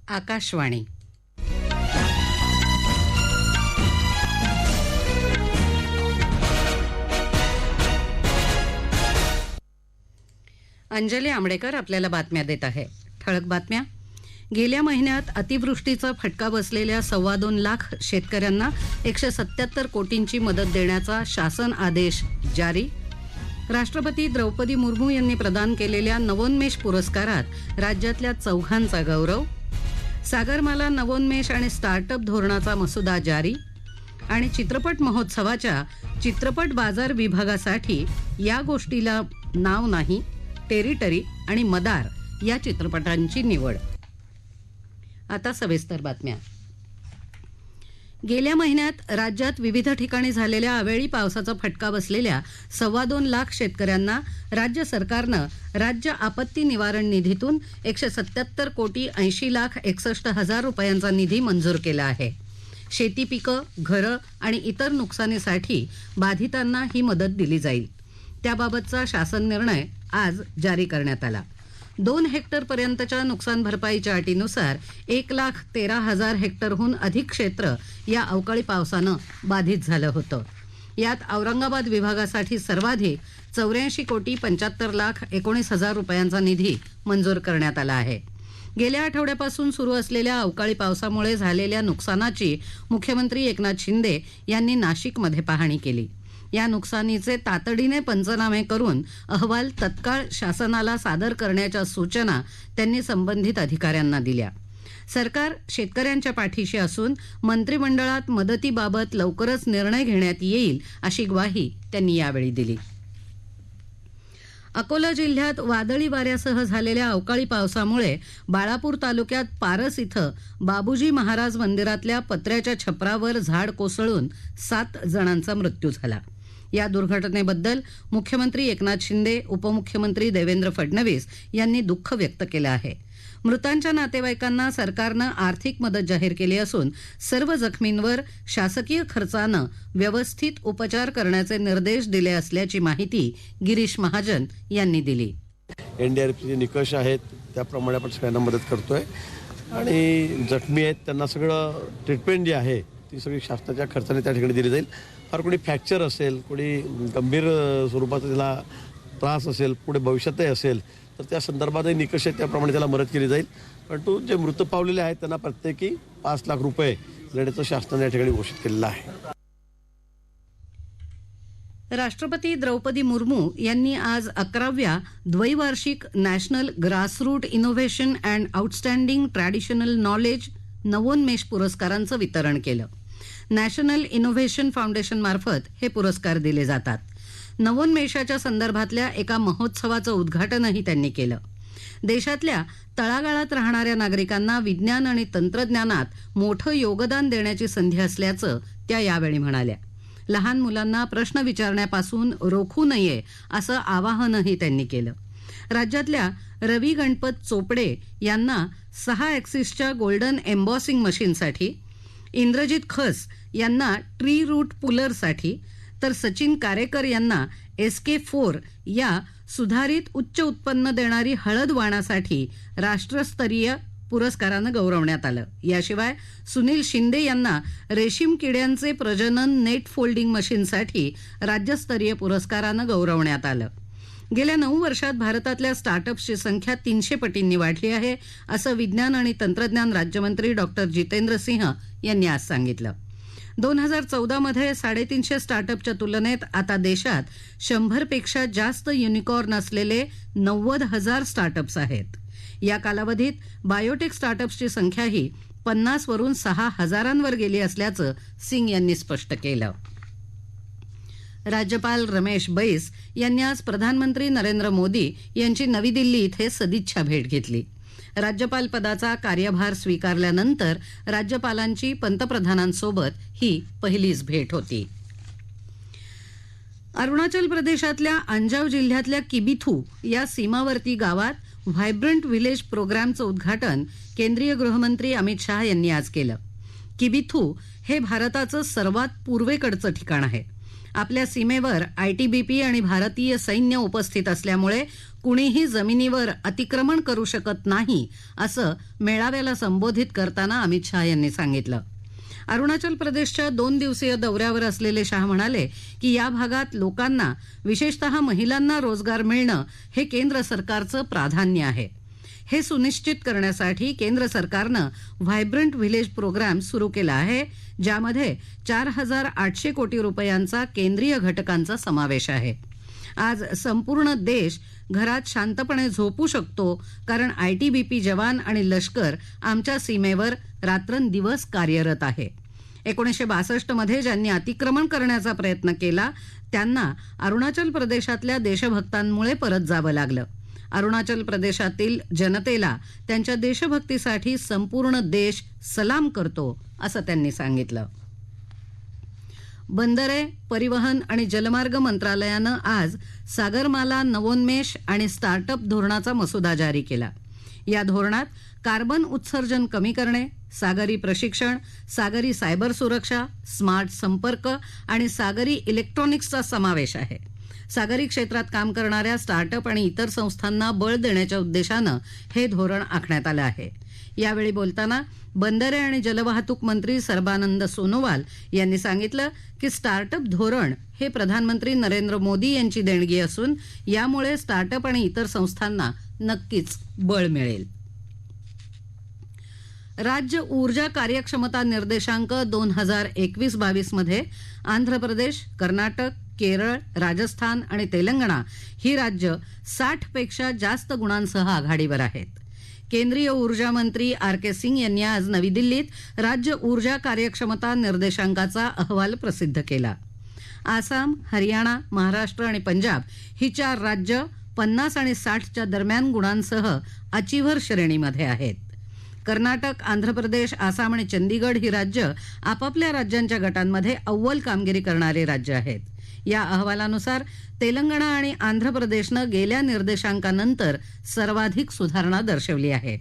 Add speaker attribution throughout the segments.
Speaker 1: आकाशवाणी. अंजली आंबडेकर आपल्याला बातम्या देत आहे. ठळक बातम्या. गेल्या महिन्यात अतिवृष्टीचा फटका बसलेल्या 2.25 लाख शेतकऱ्यांना 177 कोटींची मदत देण्याचा शासन आदेश जारी. राष्ट्रपती द्रौपदी मुर्मू यांनी प्रदान केलेल्या नवोन्मेष पुरस्कारात राज्यातल्या 4 गौरव. सागरमाला नवोन्मेष आणि स्टार्टअप धोरणाचा मसुदा जारी. आणि चित्रपट महोत्सवाच्या चित्रपट बाजार विभागासाठी या गोष्टीला नाव नाही, टेरिटरी आणि मदार या चित्रपटांची निवड. आता सविस्तर बातम्या. गेल्या महिन्यात राज्यात विविध ठिकाणी झालेल्या अवेळी पावसाचा फटका बसलेल्या 2.25 लाख शेतकऱ्यांना राज्य सरकारनं राज्य आपत्ती निवारण निधीतून 177 कोटी 80 लाख 61 हजार रुपयांचा निधी मंजूर केला आहे. शेती पिकं, घरं आणि इतर नुकसानीसाठी बाधितांना ही मदत दिली जाईल. त्याबाबतचा शासन निर्णय आज जारी करण्यात आला. 2 हेक्टरपर्यंतच्या नुकसान भरपाईच्या अटीनुसार 1,13,000 हेक्टरहून अधिक क्षेत्र या अवकाळी पावसानं बाधित झालं होतं. यात औरंगाबाद विभागासाठी सर्वाधिक 84 कोटी 75 लाख 19 हजार रुपयांचा निधी मंजूर करण्यात आला आहे. गेल्या आठवड्यापासून सुरू असलेल्या अवकाळी पावसामुळे झालेल्या नुकसानाची मुख्यमंत्री एकनाथ शिंदे यांनी नाशिकमध्ये पाहणी केली. या नुकसानीचे तातडीने पंचनामे करून अहवाल तत्काळ शासनाला सादर करण्याच्या सूचना त्यांनी संबंधित अधिकाऱ्यांना दिल्या. सरकार शेतकऱ्यांच्या पाठीशी असून मंत्रिमंडळात मदतीबाबत लवकरच निर्णय घेण्यात येईल अशी ग्वाही त्यांनी यावेळी दिली. अकोला जिल्ह्यात वादळी वाऱ्यासह झालेल्या अवकाळी पावसामुळे बाळापूर तालुक्यात पारस इथं बाबूजी महाराज मंदिरातल्या पत्र्याच्या छपरावर झाड कोसळून 7 जणांचा मृत्यू झाला. या दुर्घटनेबद्दल मुख्यमंत्री एकनाथ शिंदे, उपमुख्यमंत्री देवेंद्र फडणवीस यांनी दुःख व्यक्त केलं आहे. मृतांच्या नातेवाईकांना सरकारनं आर्थिक मदत जाहीर केली असून सर्व जखमींवर शासकीय खर्चानं व्यवस्थित उपचार करण्याचे निर्देश दिले असल्याची माहिती गिरीश महाजन यांनी दिली.
Speaker 2: एनडीआरएफचे निकष आहेत त्याप्रमाणे आपण सगळ्यांना मदत करतोय आणि जखमी आहेत त्यांना सगळं ट्रीटमेंट जी आहे ती सगळी शासनाच्या खर्चाने त्या ठिकाणी दिली जाईल. फार कोणी फ्रॅक्चर असेल, कोणी गंभीर स्वरूपाचा त्याला त्रास असेल, पुढे भविष्यातही असेल तर त्या संदर्भातही निकष आहेत त्याप्रमाणे त्याला मदत केली जाईल. परंतु जे मृत पावलेले आहेत त्यांना प्रत्येकी 5 लाख रुपये देण्याचं शासनाने या ठिकाणी घोषित केलेलं आहे.
Speaker 1: राष्ट्रपती द्रौपदी मुर्मू यांनी आज 11व्या द्वैवार्षिक national grassroot innovation and outstanding traditional knowledge नवोन्मेष पुरस्कारांचं वितरण केलं. नॅशनल इनोव्हेशन फाउंडेशन मार्फत हे पुरस्कार दिले जातात. नवोन्मेषाच्या संदर्भातल्या एका महोत्सवाचं उद्घाटनही त्यांनी केलं. देशातल्या तळागाळात राहणाऱ्या नागरिकांना विज्ञान आणि तंत्रज्ञानात मोठं योगदान देण्याची संधी असल्याचं त्या यावेळी म्हणाल्या. लहान मुलांना प्रश्न विचारण्यापासून रोखू नये असं आवाहनही त्यांनी केलं. राज्यातल्या रवी गणपत चोपडे यांना 6 ॲक्सिसच्या गोल्डन एम्बॉसिंग मशीनसाठी, इंद्रजित खस यांना ट्री रूट पुलरसाठी तर सचिन कारेकर यांना SK4 या सुधारित उच्च उत्पन्न देणारी हळद वाणासाठी राष्ट्रस्तरीय पुरस्कारानं गौरवण्यात आलं. याशिवाय सुनील शिंदे यांना रेशीम किड्यांचे प्रजनन नेट फोल्डिंग मशीनसाठी राज्यस्तरीय पुरस्कारानं गौरवण्यात आलं. गेल्या 9 वर्षात भारतातल्या स्टार्टअप्सची संख्या 300 पटींनी वाढली आहे असं विज्ञान आणि तंत्रज्ञान राज्यमंत्री डॉक्टर जितेंद्र सिंह यांनी आज सांगितलं. 2014 मध्ये 350 स्टार्टअपच्या तुलनेत आता देशात 100 पेक्षा जास्त युनिकॉर्न असलेले 90,000 स्टार्टअप्स आहेत. या कालावधीत बायोटेक स्टार्टअप्सची संख्याही 50 वरून 6,000 गेली असल्याचं सिंग यांनी स्पष्ट केलं. राज्यपाल रमेश बैस यांनी आज प्रधानमंत्री नरेंद्र मोदी यांची नवी दिल्ली इथे सदिच्छा भेट घेतली. राज्यपाल पदाचा कार्यभार स्वीकारल्यानंतर राज्यपालांची पंतप्रधानांसोबत ही पहिलीच भेट होती. अरुणाचल प्रदेशातल्या अंजाव जिल्ह्यातल्या किबिथू या सीमावर्ती गावात व्हायब्रंट विलेज प्रोग्रामचं उद्घाटन केंद्रीय गृहमंत्री अमित शाह यांनी आज केलं. किबिथू हे भारताचं सर्वात पूर्वेकडचं ठिकाण आहे. आपल्या सीमेवर आयटीबीपी आणि भारतीय सैन्य उपस्थित असल्यामुळे कुणीही जमिनीवर अतिक्रमण करू शकत नाही, असं मेळाव्याला संबोधित करताना अमित शहा यांनी सांगितलं. अरुणाचल प्रदेशच्या 2 दिवसीय दौऱ्यावर असलेले शाह म्हणाले की या भागात लोकांना, विशेषतः महिलांना रोजगार मिळणं हे केंद्र सरकारचं प्राधान्य आहे. हे सुनिश्चित करण्यासाठी केंद्र सरकारनं व्हायब्रंट व्हिलेज प्रोग्राम सुरू केला आहे, ज्यामध्ये 4,800 कोटी रुपयांचा केंद्रीय घटकांचा समावेश आहे. आज संपूर्ण देश घरात शांतपणे झोपू शकतो, कारण आयटीबीपी जवान आणि लष्कर आमच्या सीमेवर रात्रंदिवस कार्यरत आहे. 1962 मध्ये ज्यांनी अतिक्रमण करण्याचा प्रयत्न केला त्यांना अरुणाचल प्रदेशातल्या देशभक्तांमुळे परत जावं लागलं. अरुणाचल प्रदेशातील जनतेला त्यांच्या देशभक्तीसाठी संपूर्ण देश सलाम करतो, असं त्यांनी सांगितलं. बंदरे, परिवहन आणि जलमार्ग मंत्रालयानं आज सागरमाला नवोन्मेष आणि स्टार्टअप धोरणाचा मसुदा जारी केला. या धोरणात कार्बन उत्सर्जन कमी करणे, सागरी प्रशिक्षण, सागरी सायबर सुरक्षा, स्मार्ट संपर्क आणि सागरी इलेक्ट्रॉनिक्सचा समावेश आहे. सागरी क्षेत्रात काम करणाऱ्या स्टार्टअप आणि इतर संस्थांना बळ देण्याच्या उद्देशानं हे धोरण आखण्यात आलं आहे. यावेळी बोलताना बंदरे आणि जलवाहतूक मंत्री सर्बानंद सोनोवाल यांनी सांगितलं की स्टार्टअप धोरण हे प्रधानमंत्री नरेंद्र मोदी यांची देणगी असून यामुळे स्टार्टअप आणि इतर संस्थांना नक्कीच बळ मिळेल. राज्य ऊर्जा कार्यक्षमता निर्देशांक 2021-22 मध्ये आंध्र प्रदेश, कर्नाटक, केरळ, राजस्थान आणि तेलंगणा ही राज्य 60 पेक्षा जास्त गुणांसह आघाडीवर आहेत. केंद्रीय ऊर्जा मंत्री R.K. सिंग यांनी आज नवी दिल्लीत राज्य ऊर्जा कार्यक्षमता निर्देशांकाचा अहवाल प्रसिद्ध केला. आसाम, हरियाणा, महाराष्ट्र आणि पंजाब ही 4 राज्य 50 आणि 60च्या दरम्यान गुणांसह अचिव्हर श्रेणीमध्ये आहेत. कर्नाटक, आंध्र प्रदेश, आसाम आणि चंदीगड ही राज्य आपापल्या राज्यांच्या गटांमध्ये अव्वल कामगिरी करणारे राज्य आहेत. या अहवालानुसार तेलंगणा आणि आंध्र प्रदेशनं गेल्या निर्देशांकानंतर सर्वाधिक सुधारणा दर्शवली आहे.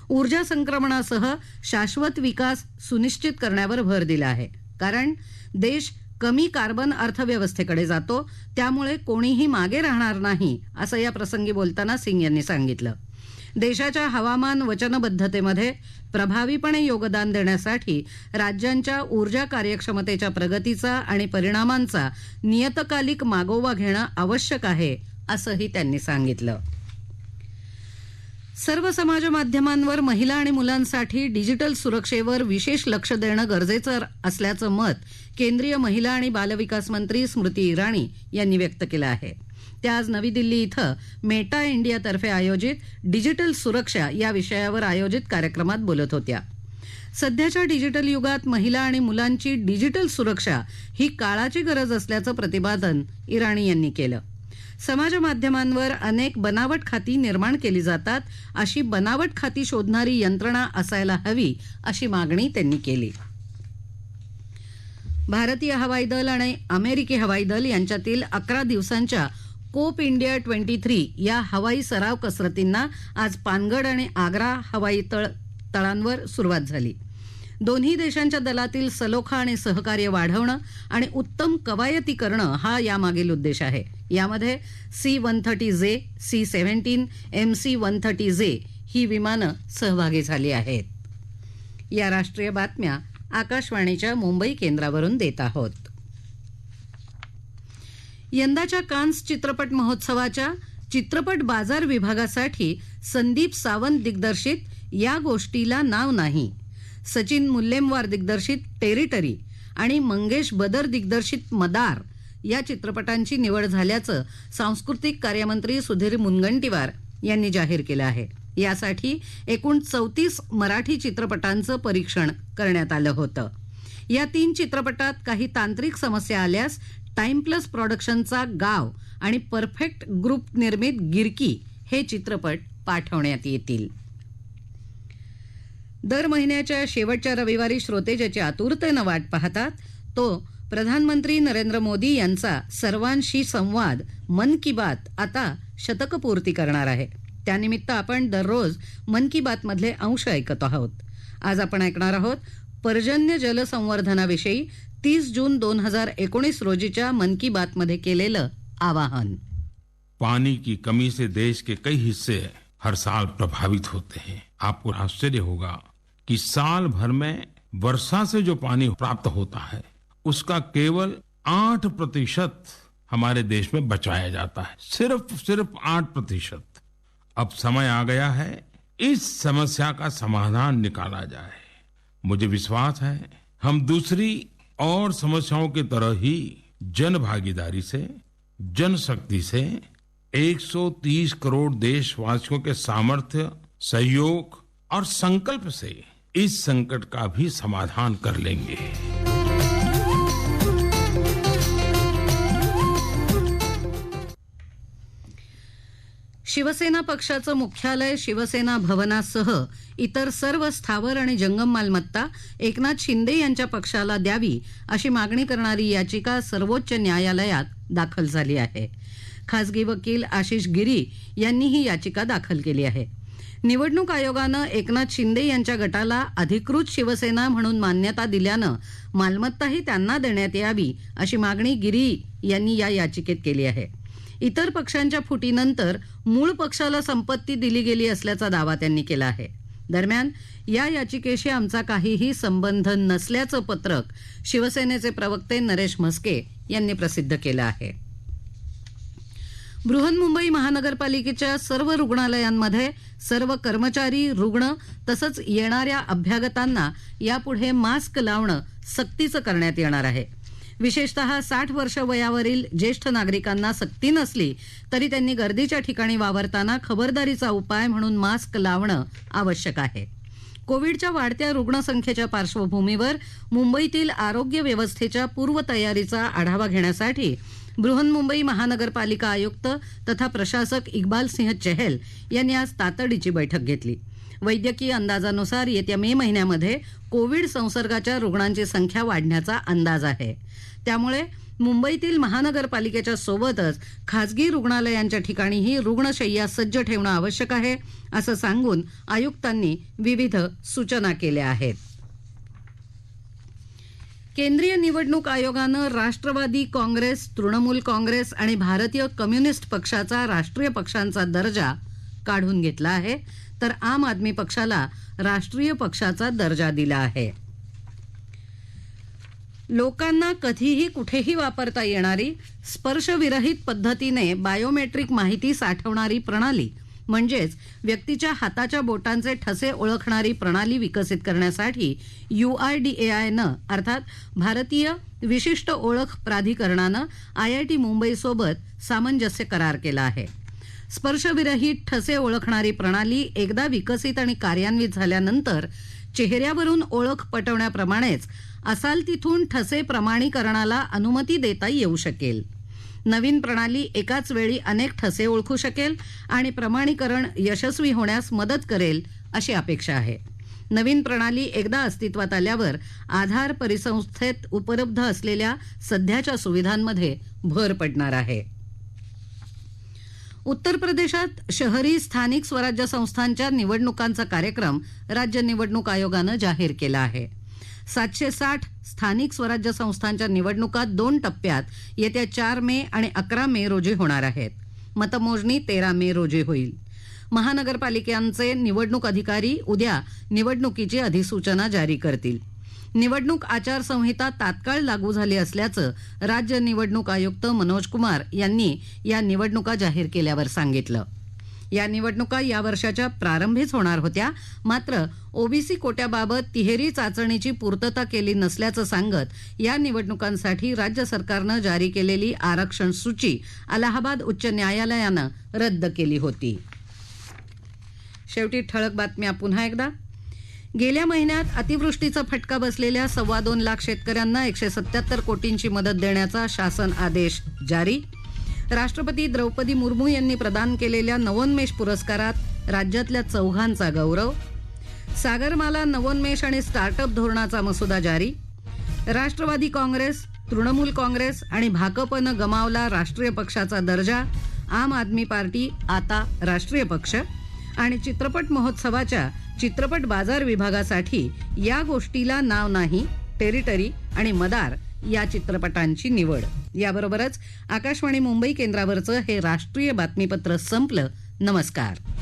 Speaker 1: ऊर्जा संक्रमणासह शाश्वत विकास सुनिश्चित करण्यावर भर दिला आहे, कारण देश कमी कार्बन अर्थव्यवस्थेकडे जातो, त्यामुळे कोणीही मागे राहणार नाही, असं या प्रसंगी बोलताना सिंग यांनी सांगितलं. देशाच्या हवामान वचनबद्धतेमध्ये प्रभावीपणे योगदान देण्यासाठी राज्यांच्या ऊर्जा कार्यक्षमतेच्या प्रगतीचा आणि परिणामांचा नियतकालिक मागोवा घेणं आवश्यक आहे, असंही त्यांनी सांगितलं. सर्व समाज माध्यमांवर महिला आणि मुलांसाठी डिजिटल सुरक्षेवर विशेष लक्ष देणं गरजेचं असल्याचं मत केंद्रीय महिला आणि बालविकास मंत्री स्मृती इराणी यांनी व्यक्त केलं आहे. त्या आज नवी दिल्ली इथं मेटा इंडियातर्फे आयोजित डिजिटल सुरक्षा या विषयावर आयोजित कार्यक्रमात बोलत होत्या. सध्याच्या डिजिटल युगात महिला आणि मुलांची डिजिटल सुरक्षा ही काळाची गरज असल्याचं प्रतिपादन इराणी यांनी केलं. समाज माध्यमांवर अनेक बनावट खाती निर्माण केली जातात, अशी बनावट खाती शोधणारी यंत्रणा असायला हवी, अशी मागणी त्यांनी केली. भारतीय हवाई दल आणि अमेरिकी हवाई दल यांच्यातील 11 दिवसांच्या कोप इंडिया 23 या हवाई सराव कसरतींना आज पानगड आणि आग्रा हवाई तळांवर सुरुवात झाली. दोन्ही देशांच्या दलातील सलोखा आणि सहकार्य वाढवणं आणि उत्तम कवायती करणं हा यामागील उद्देश आहे. यामध्ये C-130J, C-17, MC-130J ही विमानं सहभागी झाली आहेत. या राष्ट्रीय बातम्या आकाशवाणीच्या मुंबई केंद्रावरून देत आहोत. यंदाच्या कान्स चित्रपट महोत्सवाच्या चित्रपट बाजार विभागासाठी संदीप सावंत दिग्दर्शित या गोष्टीला नाव नाही, सचिन मुल्लेमवार दिग्दर्शित टेरिटरी आणि मंगेश बदर दिग्दर्शित मदार या चित्रपटांची निवड झाल्याचं सांस्कृतिक कार्यमंत्री सुधीर मुनगंटीवार यांनी जाहीर केलं आहे. यासाठी एकूण 34 मराठी चित्रपटांचं परीक्षण करण्यात आलं होतं. या 3 चित्रपटात काही तांत्रिक समस्या आल्यास टाइम प्लस प्रोडक्शनचा गाव आणि परफेक्ट ग्रुप निर्मित गिरकी हे चित्रपट पाठवण्यात येतील. दर महिन्याच्या शेवटच्या रविवारी श्रोते ज्याची आतुरतेनं वाट पाहतात तो प्रधानमंत्री नरेंद्र मोदी यांचा सर्वांशी संवाद मन की बात आता शतकपूर्ती करणार आहे. त्यानिमित्त आपण दररोज मन की बात मधले अंश ऐकत आहोत. आज आपण ऐकणार आहोत पर्जन्य जलसंवर्धनाविषयी 30 जून 2019 रोजीच्या मन की बात मध्ये केलेलं आवाहन.
Speaker 3: पानी की कमी से देश के कई हिस्से हर साल प्रभावित होते हैं. आपको आश्चर्य होगा कि साल भर में वर्षा से जो पानी प्राप्त होता है उसका केवल 8% हमारे देश में बचाया जाता है. सिर्फ 8%. अब समय आ गया है इस समस्या का समाधान निकाला जाए. मुझे विश्वास है हम दूसरी और समस्याओं की तरह ही जन भागीदारी से, जनशक्ति से 130 करोड़ देशवासियों के सामर्थ्य, सहयोग और संकल्प से इस संकट का भी समाधान कर लेंगे.
Speaker 1: शिवसेना पक्षाचं मुख्यालय शिवसेना भवनासह इतर सर्व स्थावर आणि जंगम मालमत्ता एकनाथ शिंदे यांच्या पक्षाला द्यावी अशी मागणी करणारी याचिका सर्वोच्च न्यायालयात दाखल झाली आहे. खासगी वकील आशिष गिरी यांनी ही याचिका दाखल केली आहे. निवडणूक आयोगानं एकनाथ शिंदे यांच्या गटाला अधिकृत शिवसेना म्हणून मान्यता दिल्यानं मालमत्ताही त्यांना देण्यात यावी अशी मागणी गिरी यांनी या याचिकेत केली आहे. इतर पक्षांच्या फुटीनंतर मूळ पक्षाला संपत्ती दिली गेली असल्याचा दावा त्यांनी केला आहे. दरम्यान या याचिकेशी आमचा काहीही संबंध नसल्याचं पत्रक शिवसेनेचे प्रवक्ते नरेश म्हस्के यांनी प्रसिद्ध केलं आहे. बृहन्मुंबई महानगरपालिकेच्या सर्व रुग्णालयांमध्ये सर्व कर्मचारी, रुग्ण तसंच येणाऱ्या अभ्यागतांना यापुढे मास्क लावणं सक्तीचं करण्यात येणार आहे. विशेषतः 60 वर्ष वयावरील ज्येष्ठ नागरिकांना सक्ती नसली तरी त्यांनी गर्दीच्या ठिकाणी वावरताना खबरदारीचा उपाय म्हणून मास्क लावणं आवश्यक आहे. कोविडच्या वाढत्या रुग्णसंख्येच्या पार्श्वभूमीवर मुंबईतील आरोग्य व्यवस्थेच्या पूर्वतयारीचा आढावा घेण्यासाठी बृहन्मुंबई महानगरपालिका आयुक्त तथा प्रशासक इक्बाल सिंह चहल यांनी आज तातडीची बैठक घेतली. वैद्यकीय अंदाजानुसार येत्या मे महिन्यामध्ये कोविड संसर्गाच्या रुग्णांची संख्या वाढण्याचा अंदाज आहे. त्यामुळे मुंबईतील महानगरपालिकेच्या सोबतच खासगी रुग्णालयांच्या ठिकाणीही रुग्णशय्या सज्ज ठेवणं आवश्यक आहे असं सांगून आयुक्तांनी विविध सूचना केल्या आहेत. केंद्रीय निवडणूक आयोगानं राष्ट्रवादी काँग्रेस, तृणमूल काँग्रेस आणि भारतीय कम्युनिस्ट पक्षाचा राष्ट्रीय पक्षांचा दर्जा काढून घेतला आहे, तर आम आदमी पक्षाला राष्ट्रीय पक्षाचा दर्जा दिला आहे. लोकांना कधीही कुठेही वापरता येणारी स्पर्शविरहित पद्धतीने बायोमेट्रिक माहिती साठवणारी प्रणाली म्हणजेच व्यक्तीच्या हाताच्या बोटांचे ठसे ओळखणारी प्रणाली विकसित करण्यासाठी UIDAIनं अर्थात भारतीय विशिष्ट ओळख प्राधिकरणानं IIT मुंबईसोबत सामंजस्य करार केला आहे. स्पर्शविरहित ठसे ओळखणारी प्रणाली एकदा विकसित आणि कार्यान्वित झाल्यानंतर चेहऱ्यावरून ओळख पटवण्याप्रमाणेच असाल तिथून ठसे प्रमाणीकरणाला अनुमती देता येऊ शकेल. नवीन प्रणाली एकाच वेळी अनेक ठसे ओळखू शकेल आणि प्रमाणीकरण यशस्वी होण्यास मदत करेल अशी अपेक्षा आहे. नवीन प्रणाली एकदा अस्तित्वात आल्यावर आधार परिसंस्थेत उपलब्ध असलेल्या सध्याच्या सुविधांमध्ये भर पडणार आहे. उत्तर प्रदेशात शहरी स्थानिक स्वराज्य संस्थांच्या निवडणुकांचा कार्यक्रम राज्य निवडणूक आयोगानं जाहीर केला आहे. 760 स्थानिक स्वराज्य संस्थांच्या निवडणुका 2 टप्प्यात येत्या 4 मे आणि 11 मे रोजी होणार आहेत. मतमोजणी 13 मे रोजी होईल. महानगरपालिकांचे निवडणूक अधिकारी उद्या निवडणुकीची अधिसूचना जारी करतील. निवडणूक आचारसंहिता तात्काळ लागू झाली असल्याचं राज्य निवडणूक आयुक्त मनोज कुमार यांनी या निवडणुका जाहीर केल्यावर सांगितलं. या निवडणुका या वर्षाच्या प्रारंभीच होणार होत्या, मात्र ओबीसी कोट्याबाबत तिहेरी चाचणीची पूर्तता केली नसल्याचं सांगत या निवडणुकांसाठी राज्य सरकारनं जारी केलेली आरक्षण सूची अलाहाबाद उच्च न्यायालयानं रद्द केली होती. शेवटी ठळक बातम्या पुन्हा एकदा. गेल्या महिन्यात अतिवृष्टीचा फटका बसलेल्या 2.25 लाख शेतकऱ्यांना 177 कोटींची मदत देण्याचा शासन आदेश जारी. राष्ट्रपती द्रौपदी मुर्मू यांनी प्रदान केलेल्या नवोन्मेष पुरस्कारात राज्यातल्या 4 गौरव. सागरमाला नवोन्मेष आणि स्टार्टअप धोरणाचा मसुदा जारी. राष्ट्रवादी काँग्रेस, तृणमूल काँग्रेस आणि भाकपनं गमावला राष्ट्रीय पक्षाचा दर्जा. आम आदमी पार्टी आता राष्ट्रीय पक्ष. आणि चित्रपट महोत्सवाच्या चित्रपट बाजार विभागासाठी या गोष्टीला नाव नाही, टेरिटरी आणि मदार या चित्रपटांची निवड. याबरोबरच आकाशवाणी मुंबई केंद्रावरचं हे राष्ट्रीय बातमीपत्र संपलं. नमस्कार.